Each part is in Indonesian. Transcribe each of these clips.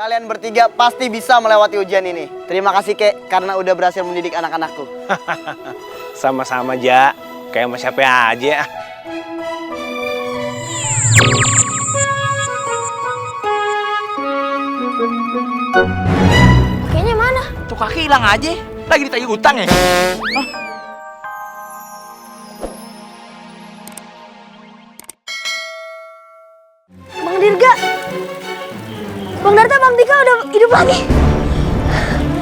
Kalian bertiga pasti bisa melewati ujian ini. Terima kasih, Kek, karena udah berhasil mendidik anak-anakku. Sama-sama, Ja. Kayak sama siapa aja. Kakeknya mana? Tuh kakek hilang aja. Lagi ditagih utang ya? Hah? Bang Dirga. Bang Darta, Bang Dika udah hidup lagi.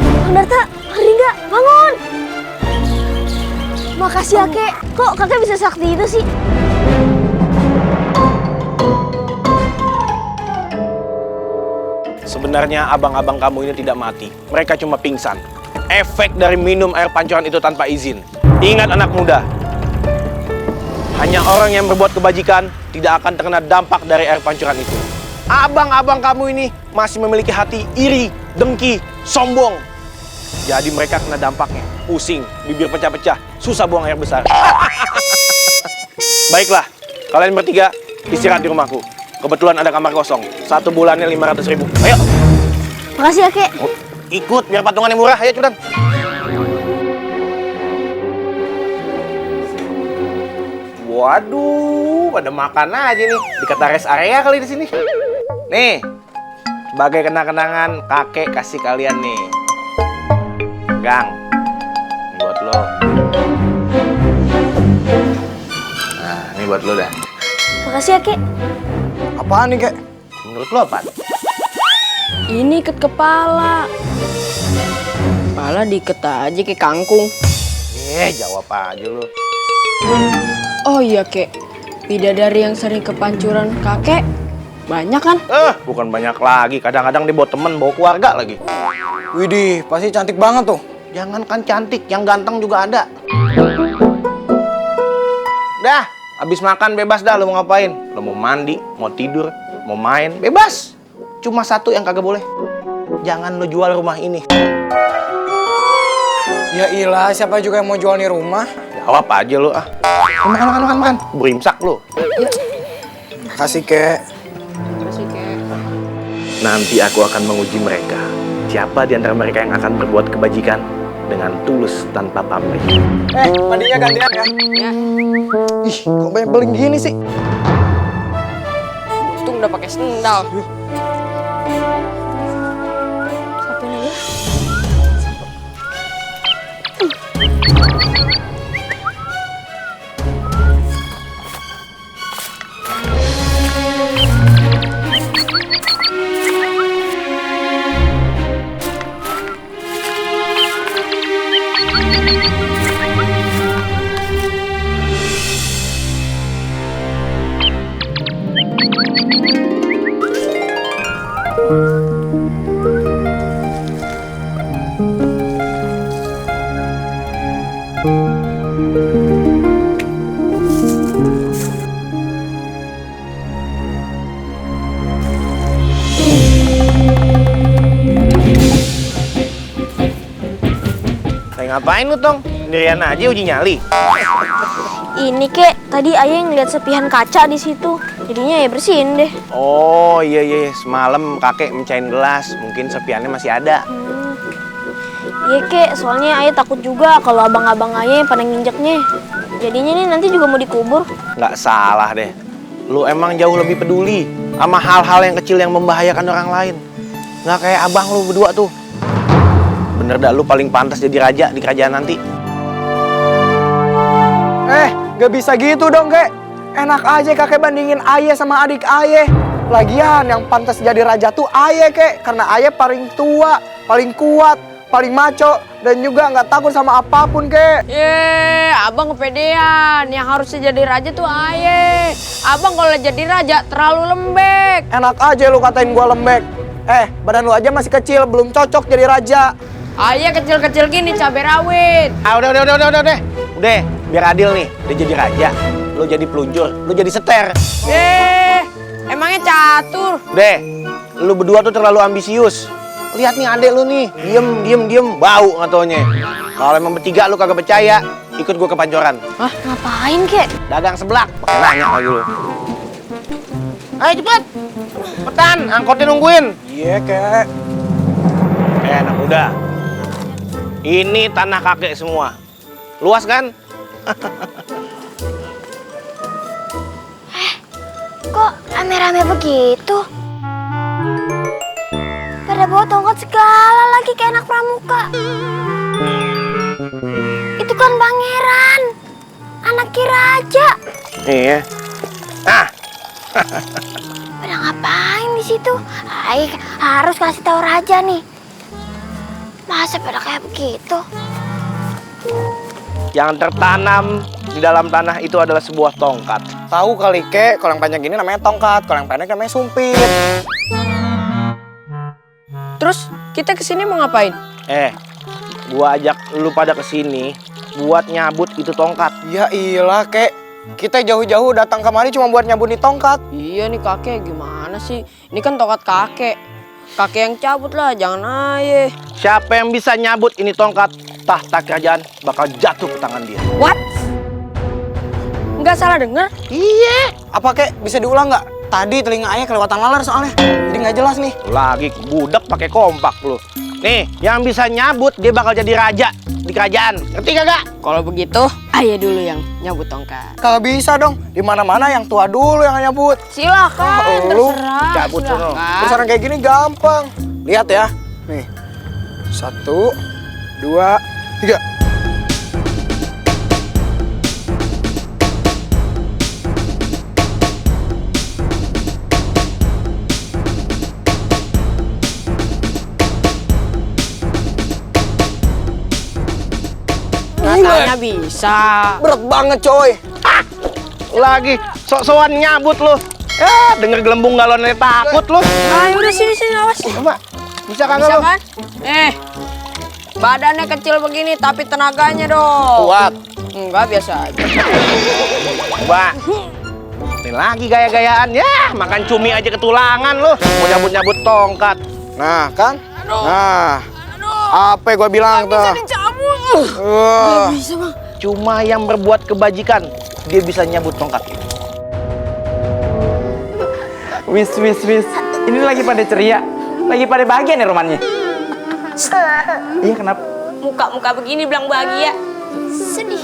Bang Darta, Bang Dirga, bangun. Makasih ya, Kek. Kok kakek bisa sakti itu sih? Sebenarnya abang-abang kamu ini tidak mati. Mereka cuma pingsan. Efek dari minum air pancuran itu tanpa izin. Ingat anak muda. Hanya orang yang berbuat kebajikan tidak akan terkena dampak dari air pancuran itu. Abang-abang kamu ini masih memiliki hati iri, dengki, sombong. Jadi mereka kena dampaknya. Pusing, bibir pecah-pecah, susah buang air besar. Baiklah, kalian bertiga istirahat di rumahku. Kebetulan ada kamar kosong. 1 bulannya 500.000. Ayo. Makasih ya, Kek. Oh, ikut biar patungannya murah. Ayo cepetan. Waduh, pada makan aja nih. Dikata rest area kali di sini. Nih, sebagai kenang-kenangan kakek kasih kalian nih. Gang, ini buat lo. Nah, ini buat lo dah. Makasih ya, Kek. Apaan nih, Kek? Menurut lo apa? Ini ikat kepala. Kepala diikat aja kayak kangkung. Jawab aja lo. Oh iya, Kek. Bidadari yang sering kepancuran kakek banyak kan? Bukan banyak lagi. Kadang-kadang dia bawa temen, bawa keluarga lagi. Widih, pasti cantik banget tuh. Jangankan cantik, yang ganteng juga ada. Dah, habis makan bebas dah lo mau ngapain. Lo mau mandi, mau tidur, mau main, bebas. Cuma satu yang kagak boleh. Jangan lo jual rumah ini. Ya ilah, siapa juga yang mau jual nih rumah? Jawab aja lo ah. Makan. Berimsak lo. Makasih, Kek. Nanti aku akan menguji mereka. Siapa di antara mereka yang akan berbuat kebajikan dengan tulus tanpa pamrih. Mandinya gantian ya? Ya. Ih, kok banyak beling gini sih? Untung udah pakai sendal. Sapuin aja. Ngapain lu, Tong? Sendirian aja uji nyali. Ini, Kek, tadi ayah ngeliat sepihan kaca di situ. Jadinya ya bersihin deh. Oh iya. Semalam kakek mencain gelas. Mungkin sepiannya masih ada. Iya, Kek, soalnya ayah takut juga kalau abang-abang ayah pada nginjeknya. Jadinya nih nanti juga mau dikubur. Nggak salah deh. Lu emang jauh lebih peduli sama hal-hal yang kecil yang membahayakan orang lain. Nggak kayak abang lu berdua tuh. Bener dah, lu paling pantas jadi raja di kerajaan nanti. Gak bisa gitu dong, Kek. Enak aja kakek bandingin ayah sama adik ayah. Lagian yang pantas jadi raja tuh ayah, Kek. Karena ayah paling tua, paling kuat, paling maco, dan juga nggak takut sama apapun, Kek. Abang kepedean. Yang harusnya jadi raja tuh aye. Abang kalau jadi raja terlalu lembek. Enak aja lu katain gua lembek. Badan lu aja masih kecil, belum cocok jadi raja. Ayah kecil-kecil gini cabai rawit. Udah, biar adil nih. Dia jadi raja, lu jadi pelunjur, lu jadi seter. Emangnya catur? Deh, lu berdua tuh terlalu ambisius. Lihat nih adek lu nih, diem, bau ngatonya. Kalau emang bertiga lu kagak percaya, ikut gua ke Pancoran. Hah? Ngapain, Kek? Dagang seblak, pakai nanya lagi lu. Ayo cepat. Cepetan, angkotnya nungguin. Iya, kek. Anak muda. Ini tanah kakek semua. Luas kan? Kok rame-rame begitu? Pada bawa tongkat segala lagi kayak anak pramuka. Itu kan pangeran, anak raja. Iya. Ah, Pada ngapain di situ? Ay, harus kasih tahu raja nih. Masa pada kayak begitu? yang tertanam di dalam tanah itu adalah sebuah tongkat. Tahu kali, kek, kalau yang panjang gini namanya tongkat, kalau yang pendek namanya sumpit. Terus kita kesini mau ngapain? Gua ajak lu pada kesini buat nyabut itu tongkat. Ya iyalah, kek. Kita jauh-jauh datang kemari cuma buat nyabut nih tongkat. Iya nih kakek, gimana sih? Ini kan tongkat kakek. Kakek yang cabut lah, jangan ayah. Siapa yang bisa nyabut ini tongkat, tahta kerajaan bakal jatuh ke tangan dia. What? Nggak salah dengar? Iya. Apa, kek? Bisa diulang nggak? Tadi telinga ayah kelewatan laler soalnya. Jadi nggak jelas nih. Lagi budak pakai kompak lu. Nih, yang bisa nyabut dia bakal jadi raja di kerajaan. Ngerti kagak? Kalau begitu, ayah dulu yang nyabut tongkat. Kagak bisa dong. Di mana-mana yang tua dulu yang nyabut. Silakan, lu terserah. cabut sono. silakan. Besaran kayak gini gampang. Lihat ya. Nih. 1, 2, 3. Katanya bisa. Berat banget, coy. Lagi sok-sokan nyabut lu. Ya, denger gelembung galonnya takut lu. Ayo udah sini awas. Coba. Bisa kagak Bisa lu? kan? Badannya kecil begini tapi tenaganya dong. Kuat. Enggak, biasa aja. Coba. Ini lagi gaya-gayaan ya, makan cumi aja ketulangan lu. Mau nyabut-nyabut tongkat. Nah, kan? Nah. Apa gua bilang tuh? Bisa, Bang. Cuma yang berbuat kebajikan dia bisa nyabut tongkat itu. Wis. Ini lagi pada ceria. Lagi pada bahagia nih romannya. Iya, kenapa? Muka-muka begini bilang bahagia. Sedih,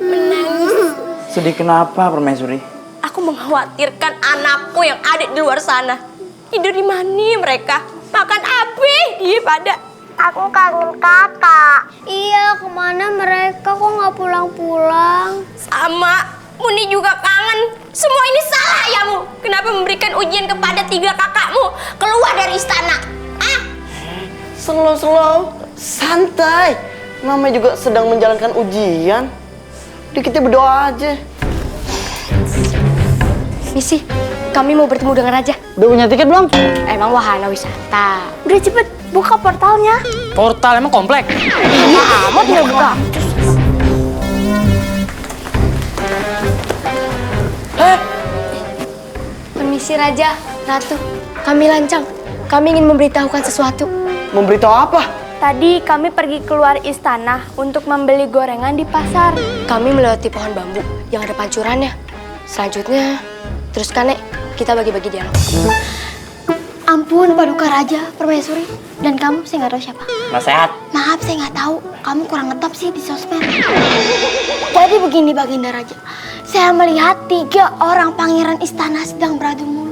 menangis. Sedih kenapa, Permaisuri? Aku mengkhawatirkan anakku yang ada di luar sana. Tidur di mana mereka? Makan apa? Iya pada. Aku kangen kakak. Iya, kemana mereka? Kok nggak pulang-pulang? Sama, Muni juga kangen. Semua ini salah ayahmu. Kenapa memberikan ujian kepada 3 kakakmu? Keluar dari istana. Slow, santai. Namanya juga sedang menjalankan ujian. Udah kita berdoa aja. Misi, kami mau bertemu dengan raja. Udah punya tiket belum? Emang wahana wisata. Udah cepet, buka portalnya. Portal emang komplek. Amat tinggal buka. Permisi Raja, Ratu. Kami lancang. Kami ingin memberitahukan sesuatu. Memberitahu apa? Tadi kami pergi keluar istana untuk membeli gorengan di pasar. Kami melewati pohon bambu yang ada pancurannya. Selanjutnya, teruskan, Nek. Kita bagi-bagi dialog. Ampun, Paduka Raja, Permaisuri. Dan kamu, saya nggak tahu siapa. Nasehat. Maaf, saya nggak tahu. Kamu kurang ngetop sih di sosmed. Jadi begini, Baginda Raja. Saya melihat 3 orang pangeran istana sedang beradu mulut.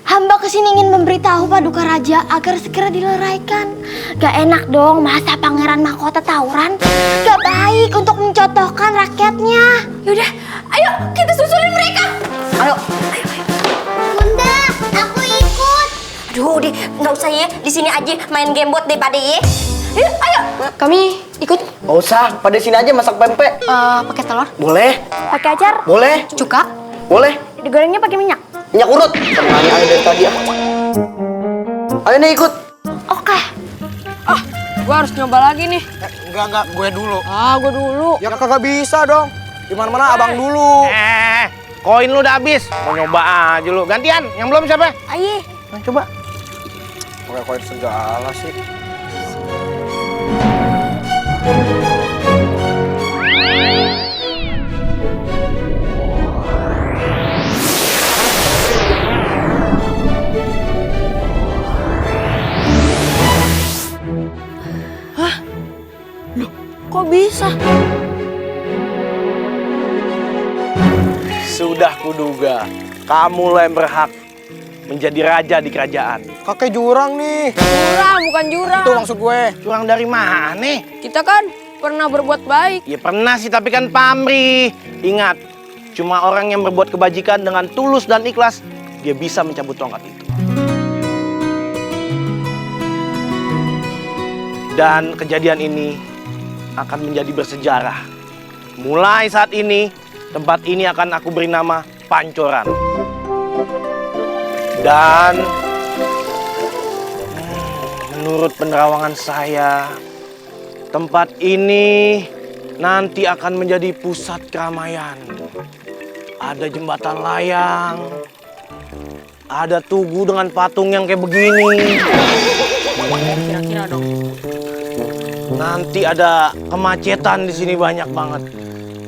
Hamba kesini ingin memberitahu Paduka Raja agar segera dileraikan. Gak enak dong masa pangeran mahkota tawuran. Gak baik untuk mencontohkan rakyatnya. Yaudah, ayo kita susulin mereka. Ayo. Bunda, aku ikut. Aduh, deh, nggak usah ya. Di sini aja main game bot deh pada ya. Ayo. Kami ikut. Nggak usah, pada sini aja masak pempek. Pakai telur. Boleh, Pakai acar. boleh, Cuka. boleh. Digorengnya pakai minyak. Minyak urut. Tenangnya aja dari tadi ya. Ayo nih ikut. Oke. Gua harus nyoba lagi nih. Enggak, gue dulu. Gua dulu. Ya kagak bisa dong. Di mana-mana abang dulu. Koin lu udah habis. Mau nyoba aja lu. Gantian, yang belum siapa? Ayo. Nah, coba. Pakai koin segala sih. bisa. Sudah kuduga, kamulah yang berhak menjadi raja di kerajaan. Kakek jurang nih. Jurang, bukan jurang. Itu maksud gue. Curang dari mana? Kita kan pernah berbuat baik. Ya pernah sih, tapi kan pamrih. Ingat, cuma orang yang berbuat kebajikan dengan tulus dan ikhlas, dia bisa mencabut tongkat itu. Dan kejadian ini akan menjadi bersejarah. Mulai saat ini, tempat ini akan aku beri nama Pancoran. Dan menurut penerawangan saya, tempat ini nanti akan menjadi pusat keramaian. Ada jembatan layang, ada tugu dengan patung yang kayak begini. Kira-kira dong. Nanti ada kemacetan di sini banyak banget.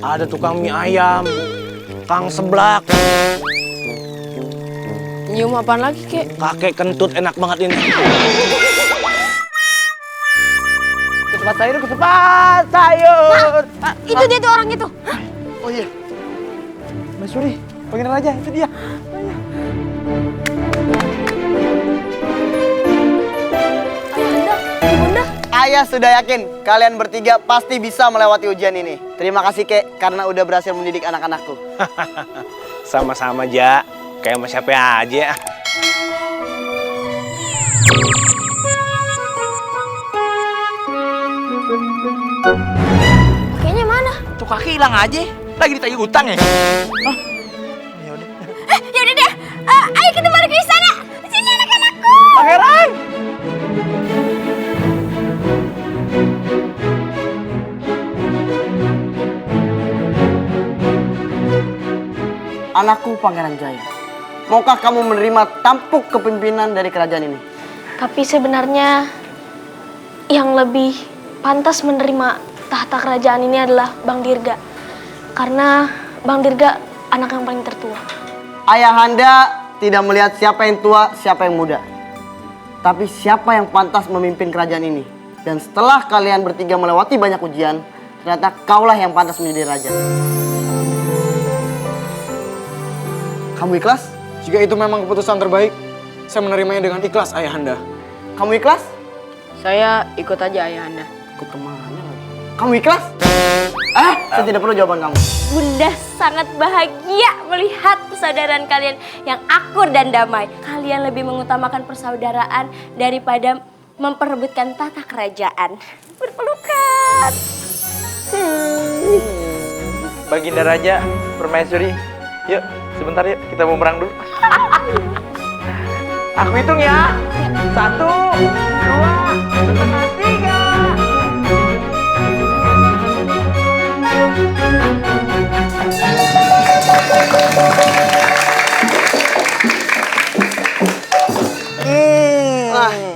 Ada tukang mie ayam, kang seblak, Nyium apaan lagi, Kek? kakek kentut enak banget ini. Ketupat sayur, ketupat sayur. Itu dia tuh orang itu. Oh iya. Mas Suri, panggilin aja, itu dia. Ayahanda, Ibunda. Ayah sudah yakin kalian bertiga pasti bisa melewati ujian ini. Terima kasih Kek karena udah berhasil mendidik anak-anakku. Sama-sama, Ja. Kayak sama siapa aja. Kayaknya mana? Tuh kaki hilang aja, lagi ditagih utang ya. Ya udah deh. Ayo kita balik ke istana. Sini anak-anakku. Pangeran! Anakku Pangeran Jaya. Maukah kamu menerima tampuk kepemimpinan dari kerajaan ini? Tapi sebenarnya yang lebih pantas menerima tahta kerajaan ini adalah Bang Dirga. Karena Bang Dirga anak yang paling tertua. Ayahanda tidak melihat siapa yang tua, siapa yang muda. Tapi siapa yang pantas memimpin kerajaan ini. Dan setelah kalian bertiga melewati banyak ujian, ternyata kaulah yang pantas menjadi raja. Kamu ikhlas? Jika itu memang keputusan terbaik, saya menerimanya dengan ikhlas, Ayahanda. Kamu ikhlas? Saya ikut aja Ayahanda. Ikut kemana lagi? Kamu ikhlas? Saya tidak perlu jawaban kamu. Bunda sangat bahagia melihat persaudaraan kalian yang akur dan damai. Kalian lebih mengutamakan persaudaraan daripada memperebutkan tata kerajaan. Berpelukan. Baginda Raja, Permaisuri, yuk sebentar yuk kita mau berang dulu. Aku hitung ya. 1, 2, 3.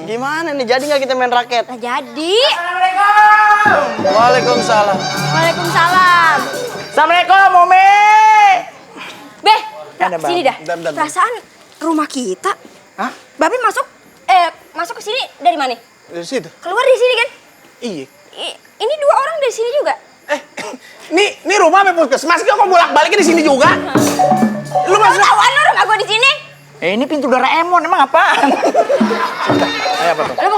Gimana nih? Jadi nggak kita main raket? Nah, jadi. Waalaikumsalam. Waalaikumsalam. Assalamualaikum, Momi. Beh, Ada, Bang. sini dah. Bentar. Perasaan rumah kita. Hah? Babe masuk ke sini dari mana? Dari situ. Keluar dari sini kan? Iya. Ini 2 orang dari sini juga. Ini rumah apa puskesmas? Kok bolak-balik di sini juga? Lu tahu rumah gua di sini? Ini pintu Doraemon, emang apaan? Ayo apa tuh? Lu mau